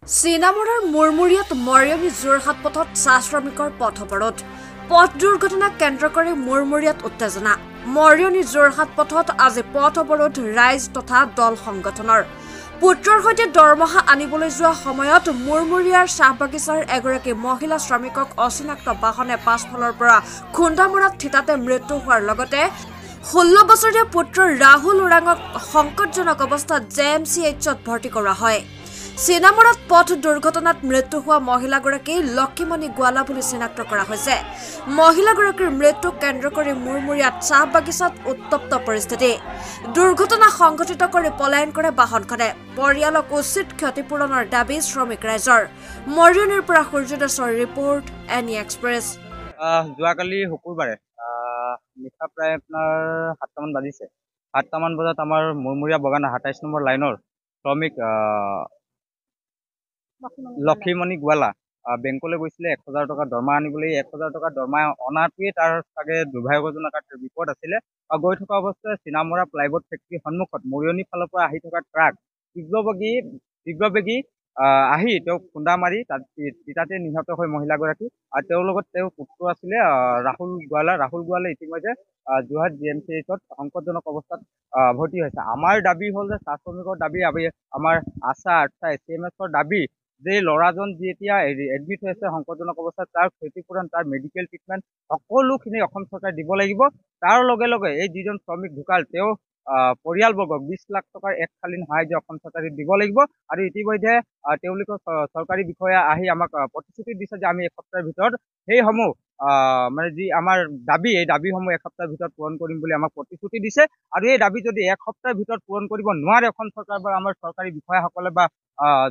চীনামৰাৰ মুৰমুৰিয়াত মৰিয়নি যোৰহাট পথত চাহ শ্ৰমিকৰ পথ অৱৰোধ পথ দুৰ্ঘটনাক কেন্দ্ৰ কৰি মুৰমুৰিয়াত উত্তেজনা মৰিয়নি যোৰহাট পথত আজি পথ অৱৰোধ ৰাইজ তথা দল সংগঠনৰ পুত্ৰৰ সৈতে দৰমহা আনিবলৈ যোৱা সময়ত মুৰমুৰিয়াৰ চাহ বাগিচাৰ এগৰাকী মহিলা শ্ৰমিকক অচিনাক্ত বাহনে পাছফালৰ পৰা খুন্দা মৰাত থিতাতে মৃত্যু হোৱাৰ লগতে 16 বছৰীয়া পুত্ৰ ৰাহুল ওৰাঙক সংকটজনক অৱস্থাত JMCHত ভৰ্তি কৰা হয়। চীনামৰাত পথ দুৰ্ঘটনাত মৃত্যু হোৱা মহিলাগৰাকী লক্ষীমণি গোৱালা বুলি চিনাক্ত কৰা হৈছে। মহিলাগৰাকীৰ মৃত্যুক কেন্দ্ৰ কৰি মুৰমুৰিয়াত চাহ বাগিচাত উত্তপ্ত পৰিস্থিতি। দুৰ্ঘটনা সংঘটিত কৰি পলায়ন কৰে বাহনখনে। পৰিয়ালক উচিত ক্ষতিপূৰণৰ দাবী শ্ৰমিক ৰাইজৰ। মৰিয়নিৰ পৰা সূৰ্যদাসৰ ৰিপৰ্ট এনি এক্সপ্ৰেছ। যোৱাকালি শুকুৰবাৰে নিশা প্ৰায় আপোনাৰ 7টামান বাজিছে। 7টামান বজাত আমাৰ মুৰমুৰিয়া বাগান 27 নম্বৰ লাইনৰ শ্ৰমিক লক্ষীমণি গোৱালা বেংকলৈ গৈছিলে 1000 টকা দৰমহা আনিবলৈ। 1000 টকা দৰমহা অনাটোৱে তাৰ চাগে দুৰ্ভাগ্যজনক বিপদ আছিলে। গৈ থকা অৱস্থাত চীনামৰা প্লাইবোৰ্ড ফেক্টৰীৰ সন্মুখত মৰিয়নি ফালৰ পৰা আহি থকা ট্ৰাক তীব্ৰবেগী আহি তেওঁক খুন্দা মাৰি তাতে নিহত হৈ মহিলাগৰাকী আৰু তেওঁৰ লগত তেওঁৰ পুত্ৰ আছিলে ৰাহুল গোৱালা ইতিমধ্যে যোৰহাট JMCHত সংকটজনক অৱস্থাত ভৰ্তি হৈছে। আমাৰ দাবী হ'ল যে চাহ শ্ৰমিকৰ দাবী, আমাৰ আশা SCMSৰ দাবী যে ল'ৰাজন যেতিয়া এডমিট হৈ আছে সংকটজনক অৱস্থাত তাৰ ক্ষতিপূৰণ, তাৰ মেডিকেল ট্ৰিটমেণ্ট সকলোখিনি অসম চৰকাৰে দিব লাগিব। তাৰ লগে লগে এই যিজন শ্ৰমিক ঢুকাল তেওঁ পৰিয়ালবৰ্গক 20 লাখ টকাৰ এককালীন সাহায্য অসম চৰকাৰে দিব লাগিব। আৰু ইতিমধ্যে তেওঁলোকৰ চৰকাৰী বিষয়া আহি আমাক প্ৰতিশ্ৰুতি দিছে যে আমি এসপ্তাহৰ ভিতৰত সেইসমূহ মানে যি আমাৰ দাবী, এই দাবীসমূহ এসপ্তাহৰ ভিতৰত পূৰণ কৰিম বুলি আমাক প্ৰতিশ্ৰুতি দিছে। আৰু এই দাবী যদি এসপ্তাহৰ ভিতৰত পূৰণ কৰিব নোৱাৰে অসম চৰকাৰ বা আমাৰ চৰকাৰী বিষয়াসকলে বা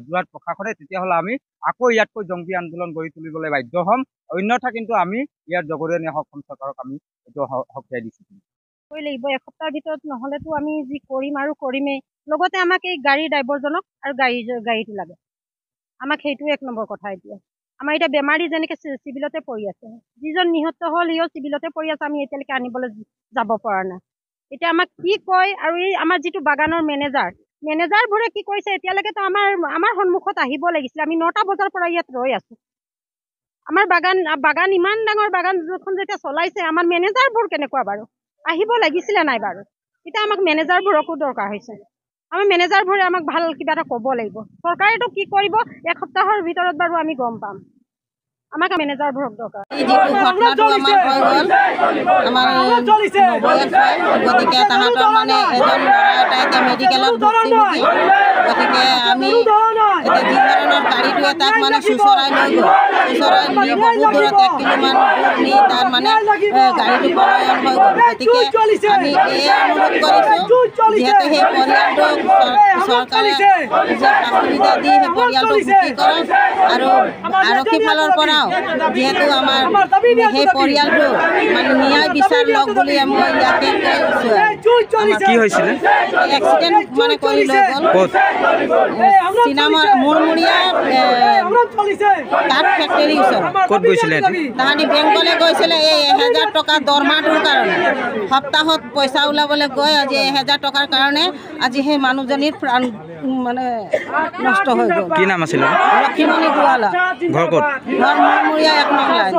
যোৰহাট প্ৰশাসনে, তেতিয়াহ'লে আমি আকৌ ইয়াতকৈ জংগী আন্দোলন গঢ়ি তুলিবলৈ বাধ্য হ'ম। অন্যথা কিন্তু আমি ইয়াত জগৰীয়নি অসম চৰকাৰক আমি এইটো সকীয়াই দিছোঁ। লাগিব এসপ্তাহৰ ভিতৰত, নহ'লেতো আমি যি কৰিম আৰু কৰিমেই। লগতে আমাক এই গাড়ীৰ ড্ৰাইভাৰজনক আৰু গাড়ীটো লাগে। আমাক সেইটো 1 নম্বৰ কথা। আমাৰ এতিয়া বেমাৰী যেনেকৈ চিভিলতে পৰি আছে, যিজন নিহত হ'ল সিও চিভিলতে পৰি আছে, আমি এতিয়ালৈকে আনিবলৈ যাব পৰা নাই। এতিয়া আমাক কি কয়, আৰু এই আমাৰ যিটো বাগানৰ মেনেজাৰবোৰে কি কৰিছে, এতিয়ালৈকেতো আমাৰ সন্মুখত আহিব লাগিছিলে। আমি 9টা বজাৰ পৰা ইয়াত ৰৈ আছো। আমাৰ বাগান ইমান ডাঙৰ বাগানখন যেতিয়া চলাইছে, আমাৰ মেনেজাৰবোৰ কেনেকুৱা বাৰু আহিব লাগিছিলে নাই বাৰু? এতিয়া আমাক মেনেজাৰবোৰকো দৰকাৰ হৈছে। আমাৰ মেনেজাৰবোৰে আমাক ভাল কিবা এটা ক'ব লাগিব। চৰকাৰেতো কি কৰিব এসপ্তাহৰ ভিতৰত বাৰু আমি গম পাম। আমাক মেনেজাৰবোৰক দৰকাৰ। ঘটনাটো আমাৰ হৈ গ'ল, আমাৰ গতিকে তাহাঁতৰ মানে এজন ল'ৰা এটা এতিয়া মেডিকেলত ভৰ্তিভোগী। গতিকে আমি এতিয়া যি ধৰণৰ গাড়ীটোৱে তাক মানে চুচৰাই লৈ গ'ল, চুচৰাই নি বহুত দূৰত 1 কিলোমান দূৰ নি তাৰ মানে গাড়ীটো পলায়ন হৈ গ'ল। গতিকে আমি এই অনুৰোধ কৰিছোঁ, যিহেতু সেই পৰিয়ালটোক চৰকাৰে সুবিধা দি সেই পৰিয়ালটোক সুখী কৰক। আৰু আৰক্ষী ফালৰ পৰাও যিহেতু আমাৰ সেই পৰিয়ালটো মানে ন্যায় বিচাৰ লওক বুলি মই ইয়াতে কৈছোঁ। কি হৈছিলে? এক্সিডেণ্ট মানে কৰি লৈ গ'ল মুৰমুৰিয়া কাঠ ফেক্টৰীৰ ওচৰত। ক'ত গৈছিলে? তাহাঁতি বেংকলৈ গৈছিলে এই 1000 টকা দৰমহাটোৰ কাৰণে। সপ্তাহত পইচা ওলাবলৈ গৈ আজি 1000 টকাৰ কাৰণে আজি সেই মানুহজনীৰ প্ৰাণ মানে নষ্ট হৈ গ'ল। কি নাম আছিলে? লক্ষীমণি গোৱালা। ঘৰ ক'ত? ঘৰ মুৰমুৰিয়া 1 নং লাইন।